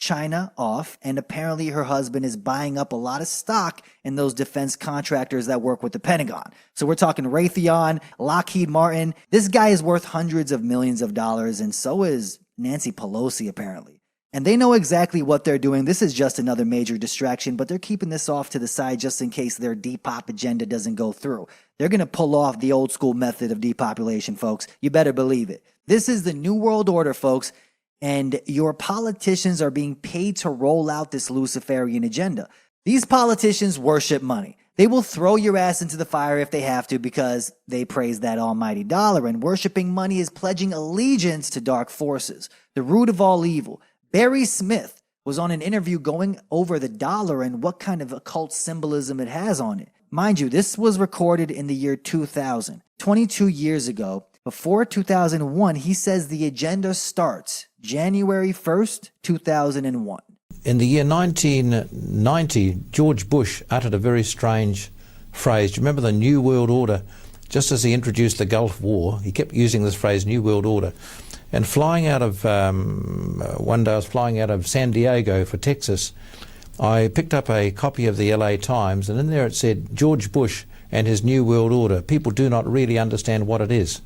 China off, and apparently her husband is buying up a lot of stock in those defense contractors that work with the Pentagon. So we're talking Raytheon, Lockheed Martin. This guy is worth hundreds of millions of dollars, and so is Nancy Pelosi, apparently. And they know exactly what they're doing. This is just another major distraction, but they're keeping this off to the side just in case their depop agenda doesn't go through. They're going to pull off the old school method of depopulation, folks. You better believe it. This is the New World Order, folks, and your politicians are being paid to roll out this Luciferian agenda. These politicians worship money. They will throw your ass into the fire if they have to because they praise that almighty dollar, and worshiping money is pledging allegiance to dark forces, the root of all evil. Barry Smith was on an interview going over the dollar and what kind of occult symbolism it has on it. Mind you, this was recorded in the year 2000, 22 years ago. Before 2001, he says the agenda starts January 1st, 2001. In the year 1990, George Bush uttered a very strange phrase. Do you remember the New World Order? Just as he introduced the Gulf War, he kept using this phrase, New World Order. And flying out of, one day I was flying out of San Diego for Texas, I picked up a copy of the LA Times, and in there it said, George Bush and his New World Order. People do not really understand what it is.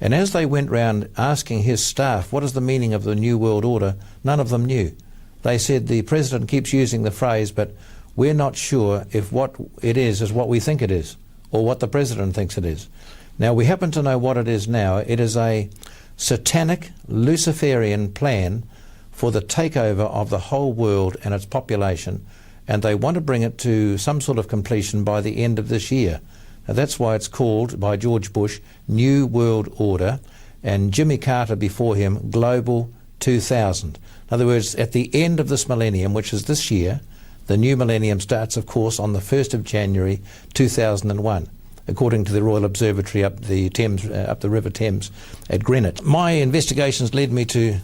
And as they went round asking his staff, what is the meaning of the New World Order, none of them knew. They said, the president keeps using the phrase, but we're not sure if what it is what we think it is, or what the president thinks it is. Now, we happen to know what it is now. It is a satanic Luciferian plan for the takeover of the whole world and its population, and they want to bring it to some sort of completion by the end of this year. Now, that's why it's called, by George Bush, New World Order, and Jimmy Carter before him, Global 2000. In other words, at the end of this millennium, which is this year, the new millennium starts, of course, on the 1st of January 2001. According to the Royal Observatory up the Thames, up the River Thames at Greenwich. My investigations led me to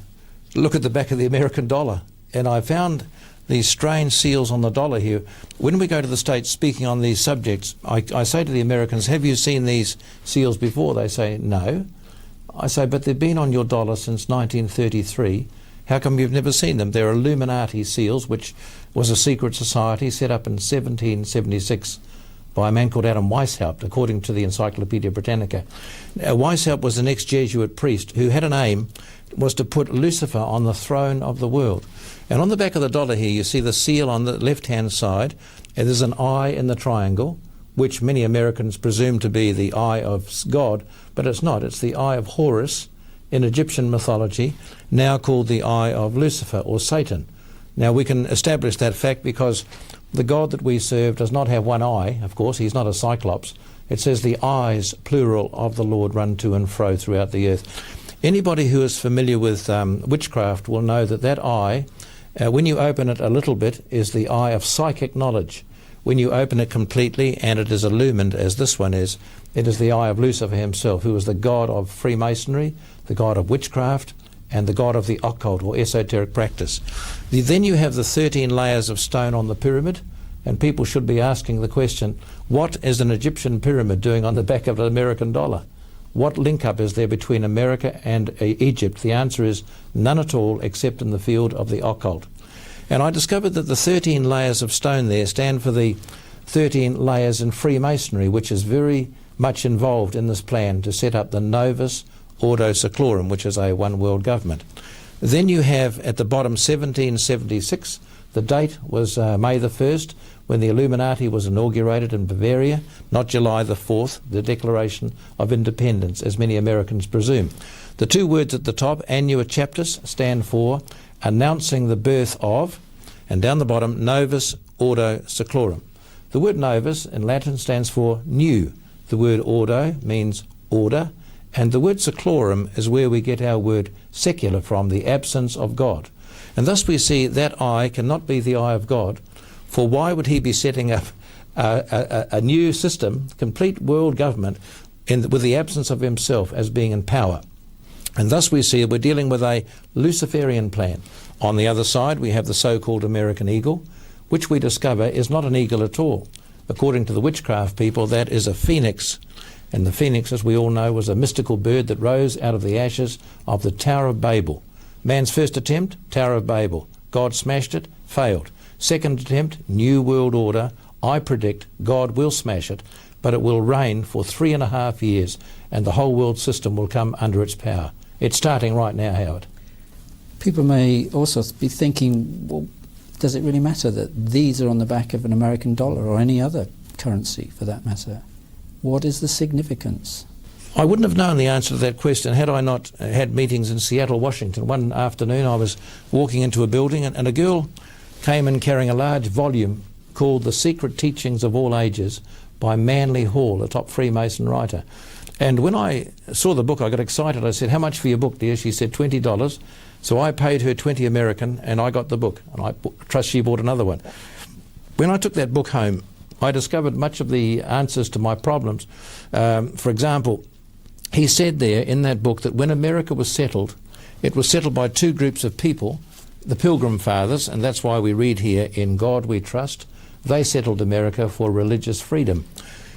look at the back of the American dollar, and I found these strange seals on the dollar here. When we go to the States speaking on these subjects, I say to the Americans, have you seen these seals before? They say, no. I say, but they've been on your dollar since 1933. How come you've never seen them? They're Illuminati seals, which was a secret society set up in 1776. By a man called Adam Weishaupt, according to the Encyclopedia Britannica. Weishaupt was an ex-Jesuit priest who had an aim, was to put Lucifer on the throne of the world. And on the back of the dollar here, you see the seal on the left-hand side, and there's an eye in the triangle, which many Americans presume to be the eye of God, but it's not. It's the eye of Horus in Egyptian mythology, now called the eye of Lucifer or Satan. Now, we can establish that fact because the God that we serve does not have one eye, of course. He's not a cyclops. It says the eyes, plural, of the Lord run to and fro throughout the earth. Anybody who is familiar with witchcraft will know that that eye, when you open it a little bit, is the eye of psychic knowledge. When you open it completely and it is illumined, as this one is, it is the eye of Lucifer himself, who is the god of Freemasonry, the god of witchcraft, and the god of the occult or esoteric practice. Then you have the 13 layers of stone on the pyramid, and people should be asking the question, what is an Egyptian pyramid doing on the back of an American dollar? What link-up is there between America and Egypt? The answer is none at all, except in the field of the occult. And I discovered that the 13 layers of stone there stand for the 13 layers in Freemasonry, which is very much involved in this plan to set up the Novus Ordo Seclorum, which is a one world government. Then you have at the bottom 1776. The date was May the 1st, when the Illuminati was inaugurated in Bavaria, not July the 4th, the Declaration of Independence, as many Americans presume. The two words at the top, Annua Chaptus, stand for announcing the birth of, and down the bottom, Novus Ordo Seclorum. The word novus in Latin stands for new. The word ordo means order, and the word seclorum is where we get our word secular from, the absence of God. And thus we see that eye cannot be the eye of God, for why would he be setting up a new system, complete world government, with the absence of himself as being in power? And thus we see we're dealing with a Luciferian plan. On the other side, we have the so-called American eagle, which we discover is not an eagle at all. According to the witchcraft people, that is a phoenix. And the phoenix, as we all know, was a mystical bird that rose out of the ashes of the Tower of Babel. Man's first attempt, Tower of Babel. God smashed it, failed. Second attempt, New World Order. I predict God will smash it, but it will reign for 3.5 years and the whole world system will come under its power. It's starting right now, Howard. People may also be thinking, well, does it really matter that these are on the back of an American dollar or any other currency for that matter? What is the significance? I wouldn't have known the answer to that question had I not had meetings in Seattle, Washington. One afternoon I was walking into a building and a girl came in carrying a large volume called The Secret Teachings of All Ages by Manly Hall, a top Freemason writer. And when I saw the book, I got excited. I said, "How much for your book, dear?" She said, $20. So I paid her 20 American and I got the book. And I trust she bought another one. When I took that book home, I discovered much of the answers to my problems. For example, he said there in that book that when America was settled, it was settled by two groups of people, the Pilgrim Fathers, and that's why we read here, "In God we trust." They settled America for religious freedom.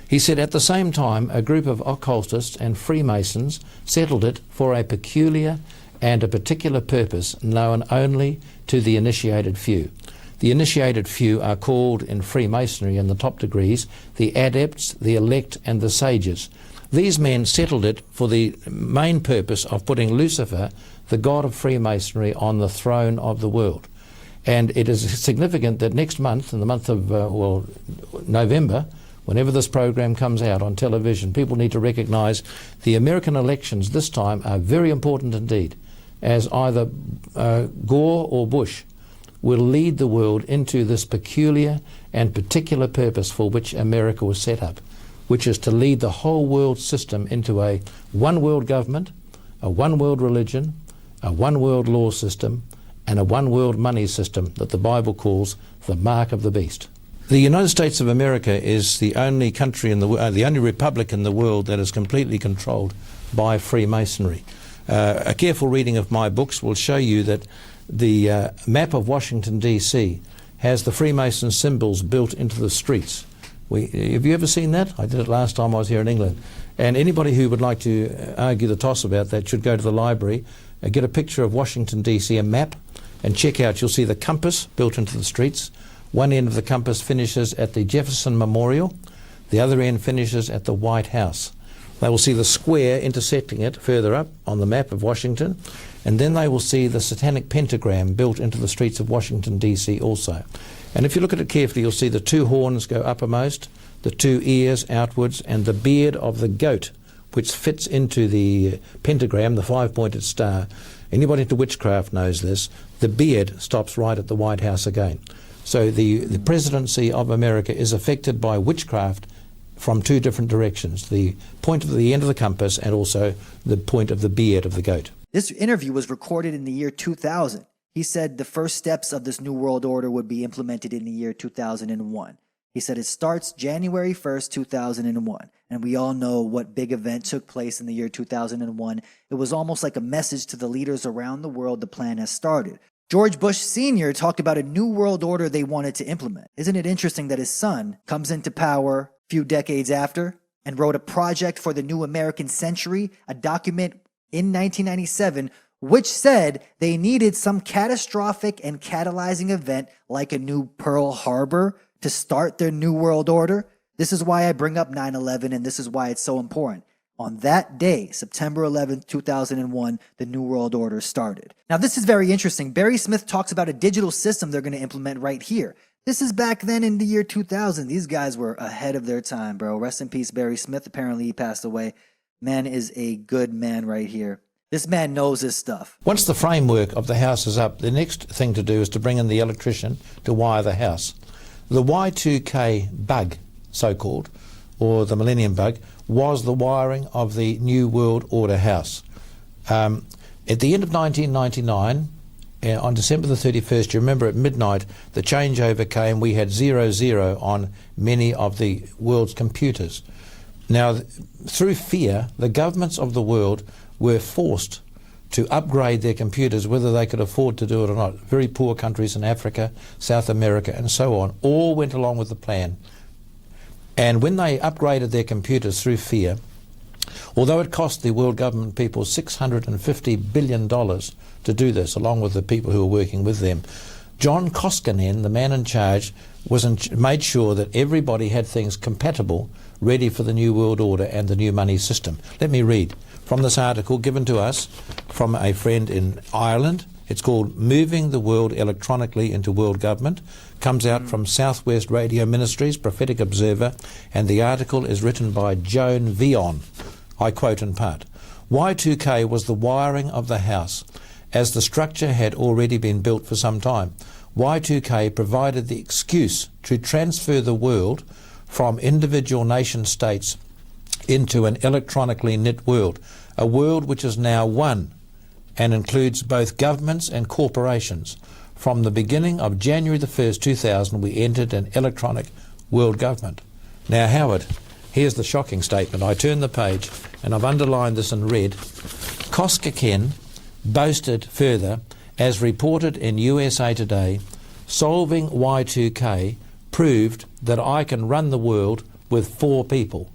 He said at the same time, a group of occultists and Freemasons settled it for a peculiar and a particular purpose known only to the initiated few. The initiated few are called in Freemasonry in the top degrees the adepts, the elect and the sages. These men settled it for the main purpose of putting Lucifer, the god of Freemasonry, on the throne of the world. And it is significant that next month, in the month of November, whenever this program comes out on television, people need to recognise the American elections this time are very important indeed, as either Gore or Bush will lead the world into this peculiar and particular purpose for which America was set up, which is to lead the whole world system into a one world government, a one world religion, a one world law system, and a one world money system that the Bible calls the mark of the beast. The United States of America is the only country in the only republic in the world that is completely controlled by Freemasonry. A careful reading of my books will show you that the map of Washington, D.C. has the Freemason symbols built into the streets. Have you ever seen that? I did it last time I was here in England. And anybody who would like to argue the toss about that should go to the library, get a picture of Washington, D.C., a map, and check out. You'll see the compass built into the streets. One end of the compass finishes at the Jefferson Memorial. The other end finishes at the White House. They will see the square intersecting it further up on the map of Washington, and then they will see the satanic pentagram built into the streets of Washington, D.C. also. And if you look at it carefully, you'll see the two horns go uppermost, the two ears outwards, and the beard of the goat, which fits into the pentagram, the five-pointed star. Anybody into witchcraft knows this. The beard stops right at the White House again. So the presidency of America is affected by witchcraft from two different directions, the point of the end of the compass and also the point of the beard of the goat. This interview was recorded in the year 2000. He said the first steps of this New World Order would be implemented in the year 2001. He said it starts January 1st, 2001. And we all know what big event took place in the year 2001. It was almost like a message to the leaders around the world the plan has started. George Bush Sr. talked about a new world order they wanted to implement. Isn't it interesting that his son comes into power a few decades after and wrote a project for the new American century, a document in 1997, which said they needed some catastrophic and catalyzing event like a new Pearl Harbor to start their new world order? This is why I bring up 9/11, and this is why it's so important. On that day, September 11th, 2001, the New World Order started. Now, this is very interesting. Barry Smith talks about a digital system they're going to implement right here. This is back then in the year 2000. These guys were ahead of their time, bro. Rest in peace, Barry Smith. Apparently, he passed away. Man is a good man right here. This man knows his stuff. Once the framework of the house is up, the next thing to do is to bring in the electrician to wire the house. The Y2K bug, so-called, or the Millennium Bug, was the wiring of the New World Order house. At the end of 1999, on December the 31st, you remember at midnight, the changeover came. We had 00 on many of the world's computers. Now, through fear, the governments of the world were forced to upgrade their computers, whether they could afford to do it or not. Very poor countries in Africa, South America, and so on, all went along with the plan. And when they upgraded their computers through fear, although it cost the world government people $650 billion to do this, along with the people who were working with them, John Koskinen, the man in charge, made sure that everybody had things compatible, ready for the New World Order and the new money system. Let me read from this article given to us from a friend in Ireland. It's called Moving the World Electronically into World Government. Comes out from Southwest Radio Ministries, Prophetic Observer, and the article is written by Joan Vion. I quote in part, Y2K was the wiring of the house, as the structure had already been built for some time. Y2K provided the excuse to transfer the world from individual nation states into an electronically knit world, a world which is now one and includes both governments and corporations. From the beginning of January the 1st, 2000, we entered an electronic world government. Now, Howard, here's the shocking statement. I turned the page and I've underlined this in red. Koskinen boasted further, as reported in USA Today, solving Y2K proved that I can run the world with 4 people.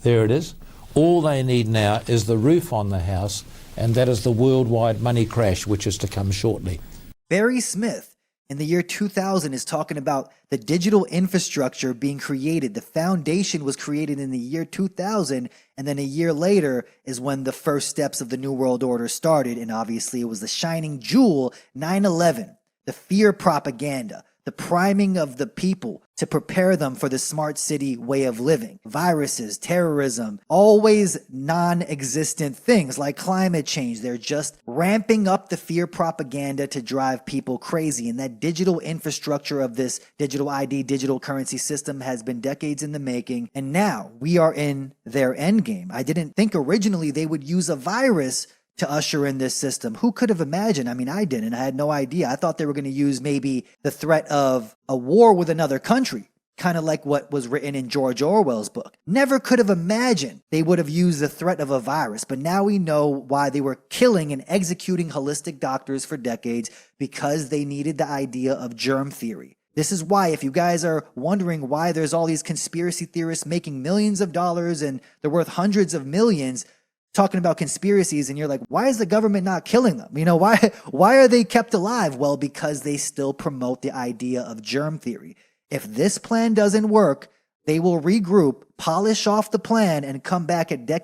There it is. All they need now is the roof on the house, and that is the worldwide money crash which is to come shortly. Barry Smith in the year 2000 is talking about the digital infrastructure being created. The foundation was created in the year 2000, and then a year later is when the first steps of the New World Order started, and obviously it was the shining jewel, 9/11, the fear propaganda, the priming of the people to prepare them for the smart city way of living. Viruses, terrorism, always non-existent things like climate change. They're just ramping up the fear propaganda to drive people crazy. And that digital infrastructure of this digital ID, digital currency system has been decades in the making. And now we are in their end game. I didn't think originally they would use a virus to usher in this system. Who could have imagined? I mean, I didn't. I had no idea. I thought they were going to use maybe the threat of a war with another country, kind of like what was written in George Orwell's book. Never could have imagined they would have used the threat of a virus. But now we know why they were killing and executing holistic doctors for decades, because they needed the idea of germ theory. This is why, if you guys are wondering why there's all these conspiracy theorists making millions of dollars and they're worth hundreds of millions, talking about conspiracies, and you're like, why is the government not killing them? You know, why are they kept alive? Well, because they still promote the idea of germ theory. If this plan doesn't work, they will regroup, polish off the plan, and come back a decade